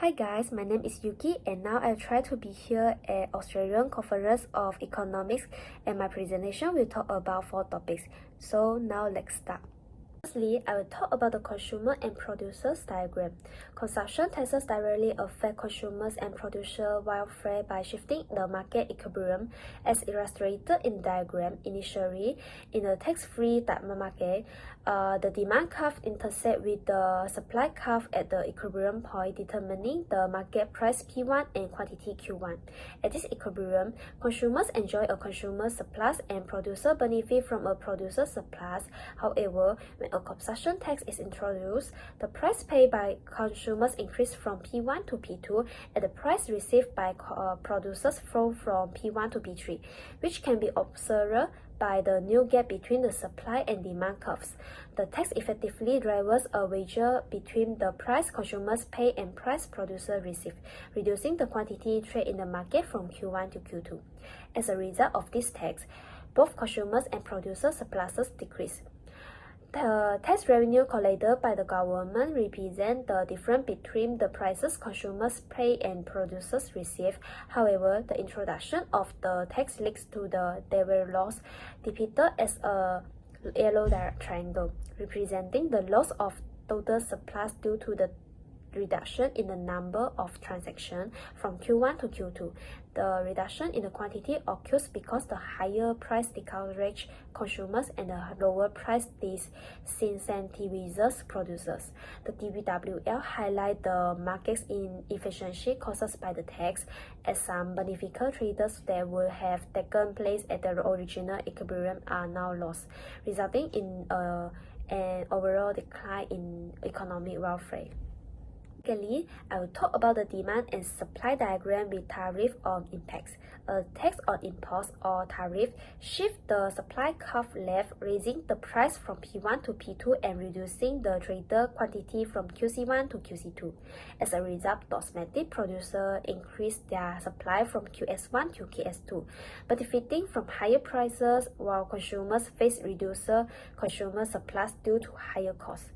Hi guys, my name is Yuki and now I'll try to be here at Australian Conference of Economics and my presentation will talk about 4 topics. So now let's start. Firstly, I will talk about the consumer and producers diagram. Consumption taxes directly affect consumers and producer welfare by shifting the market equilibrium as illustrated in the diagram. Initially, in a tax-free market, the demand curve intersect with the supply curve at the equilibrium point, determining the market price P1 and quantity Q1. At this equilibrium, consumers enjoy a consumer surplus and producer benefit from a producer surplus. However, when a consumption tax is introduced, the price paid by consumers increase from P1 to P2 and the price received by producers fall from P1 to P3, which can be observed by the new gap between the supply and demand curves. The tax effectively drives a wager between the price consumers pay and price producers receive, reducing the quantity trade in the market from Q1 to Q2. As a result of this tax, both consumers and producer surpluses decrease. The tax revenue collected by the government represents the difference between the prices consumers pay and producers receive. However, the introduction of the tax leads to the delivery loss, depicted as a yellow triangle, representing the loss of total surplus due to the reduction in the number of transactions from Q1 to Q2. The reduction in the quantity occurs because the higher price discourages consumers and the lower price disincentivizes producers. The DBWL highlights the market's inefficiency caused by the tax, as some beneficial traders that would have taken place at the original equilibrium are now lost, resulting in an overall decline in economic welfare. Secondly, I will talk about the demand and supply diagram with tariff on impacts. A tax on imports or tariff shifts the supply curve left, raising the price from P1 to P2 and reducing the traded quantity from QC1 to QC2. As a result, cosmetic producers increase their supply from QS1 to QS2, benefiting from higher prices while consumers face reduced consumer surplus due to higher costs.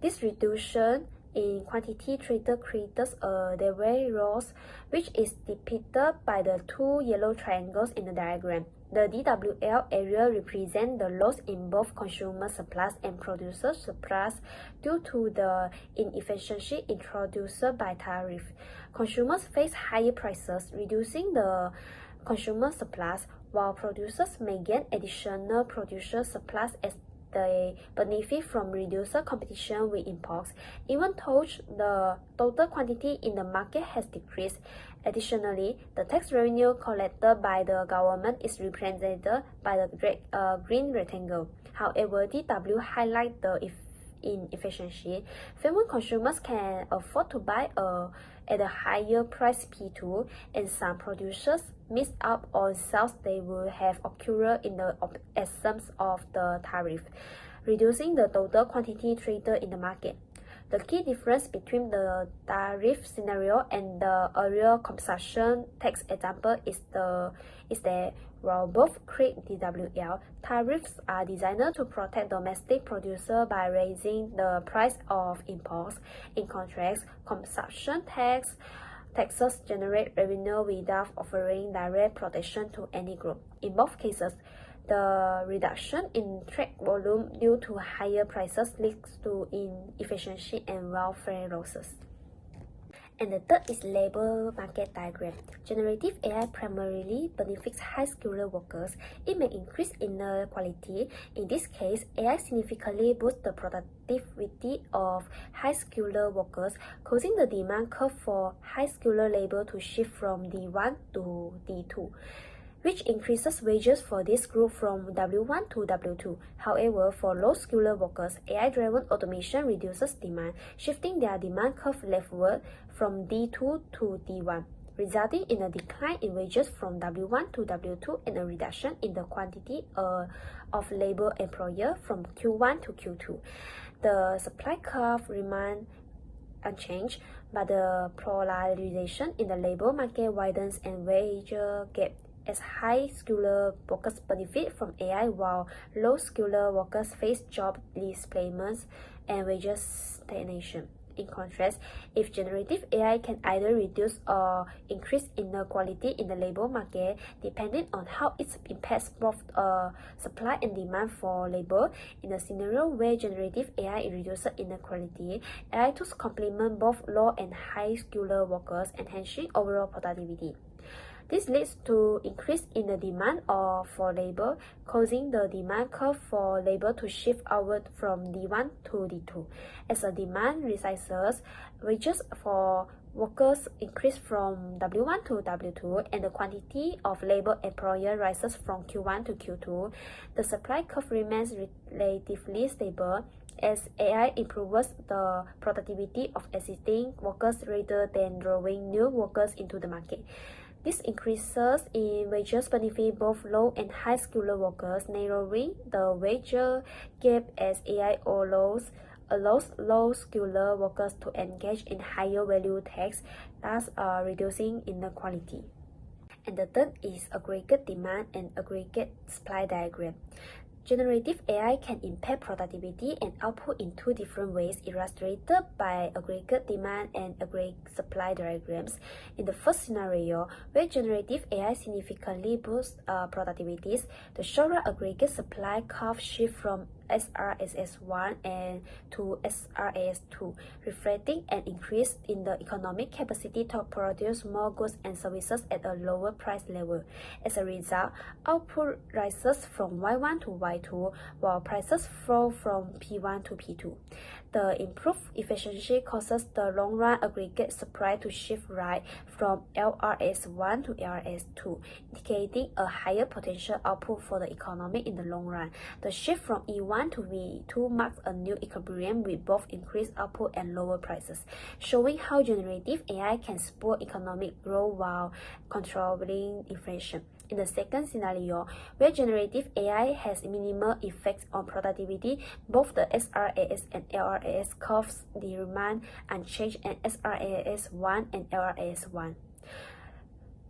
This reduction in quantity traded creates a delivery loss, which is depicted by the 2 yellow triangles in the diagram. The DWL area represents the loss in both consumer surplus and producer surplus due to the inefficiency introduced by tariff. Consumers face higher prices, reducing the consumer surplus, while producers may gain additional producer surplus as they benefit from reduced competition with imports, even though the total quantity in the market has decreased. Additionally, the tax revenue collected by the government is represented by the green rectangle. However, DW highlights the inefficiency. Fewer consumers can afford to buy at a higher price P2, and some producers miss out on sales they would have occurred in the absence of the tariff, reducing the total quantity traded in the market. The key difference between the tariff scenario and the earlier consumption tax example is that while both create DWL, tariffs are designed to protect domestic producers by raising the price of imports. In contrast, consumption taxes generate revenue without offering direct protection to any group. In both cases, the reduction in trade volume due to higher prices leads to inefficiency and welfare losses. And the third is labor market diagram. Generative AI primarily benefits high-skilled workers. It may increase inequality. In this case, AI significantly boosts the productivity of high-skilled workers, causing the demand curve for high-skilled labor to shift from D1 to D2, which increases wages for this group from W1 to W2. However, for low-skilled workers, AI-driven automation reduces demand, shifting their demand curve leftward from D2 to D1, resulting in a decline in wages from W1 to W2 and a reduction in the quantity of labor employed from Q1 to Q2. The supply curve remains unchanged, but the polarization in the labor market widens and wage gap as high-skilled workers benefit from AI while low-skilled workers face job displacements and wages stagnation. In contrast, if generative AI can either reduce or increase inequality in the labor market, depending on how it impacts both supply and demand for labor. In a scenario where generative AI reduces inequality, AI tools complement both low and high-skilled workers, enhancing overall productivity. This leads to increase in the demand for labor, causing the demand curve for labor to shift outward from D1 to D2. As the demand rises, wages for workers increase from W1 to W2, and the quantity of labor employer rises from Q1 to Q2. The supply curve remains relatively stable as AI improves the productivity of existing workers rather than drawing new workers into the market. This increases in wages benefit both low and high-skilled workers, narrowing the wage gap as AI allows low-skilled workers to engage in higher-value tasks, thus reducing inequality. And the third is aggregate demand and aggregate supply diagram. Generative AI can impact productivity and output in two different ways, illustrated by aggregate demand and aggregate supply diagrams. In the first scenario, where generative AI significantly boosts productivities, the short-run aggregate supply curve shifts from SRAS1 and to SRAS2, reflecting an increase in the economic capacity to produce more goods and services at a lower price level. As a result, output rises from Y1 to Y2, while prices fall from P1 to P2. The improved efficiency causes the long-run aggregate supply to shift right from LRS1 to LRS2, indicating a higher potential output for the economy in the long run. The shift from E1 to V2 marks a new equilibrium with both increased output and lower prices, showing how generative AI can support economic growth while controlling inflation. In the second scenario, where generative AI has minimal effects on productivity, both the SRAS and LRAS curves remain unchanged and SRAS1 and LRAS1.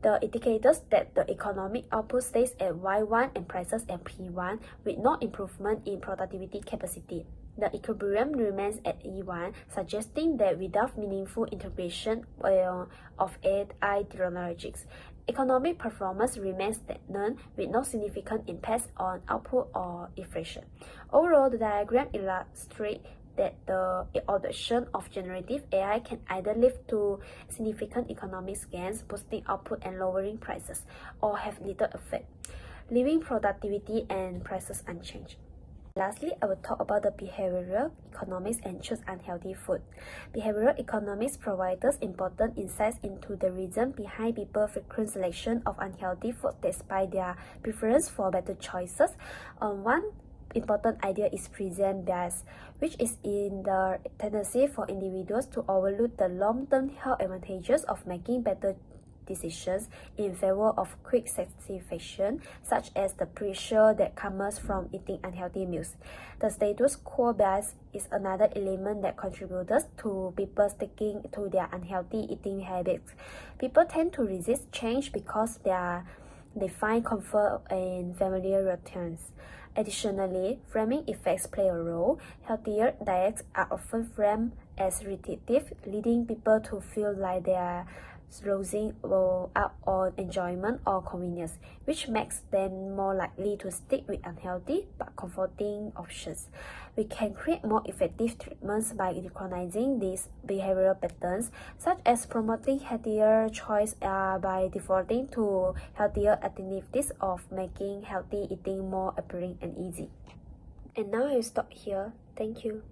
The indicators that the economic output stays at Y1 and prices at P1 with no improvement in productivity capacity. The equilibrium remains at E1, suggesting that without meaningful integration of AI technologies, economic performance remains stagnant with no significant impacts on output or inflation. Overall, the diagram illustrates that the adoption of generative AI can either lead to significant economic gains, boosting output and lowering prices, or have little effect, leaving productivity and prices unchanged. Lastly, I will talk about the behavioral economics and choose unhealthy food. Behavioral economics provides us important insights into the reason behind people's frequent selection of unhealthy food despite their preference for better choices. One important idea is present bias, which is in the tendency for individuals to overlook the long-term health advantages of making better decisions in favor of quick satisfaction, such as the pressure that comes from eating unhealthy meals. The status quo bias is another element that contributes to people sticking to their unhealthy eating habits. People tend to resist change because they find comfort in familiar routines. Additionally, framing effects play a role. Healthier diets are often framed as restrictive, leading people to feel like they are losing out on enjoyment or convenience, which makes them more likely to stick with unhealthy but comforting options. We can create more effective treatments by recognizing these behavioral patterns, such as promoting healthier choice by defaulting to healthier alternatives of making healthy eating more appealing and easy. And now I will stop here. Thank you.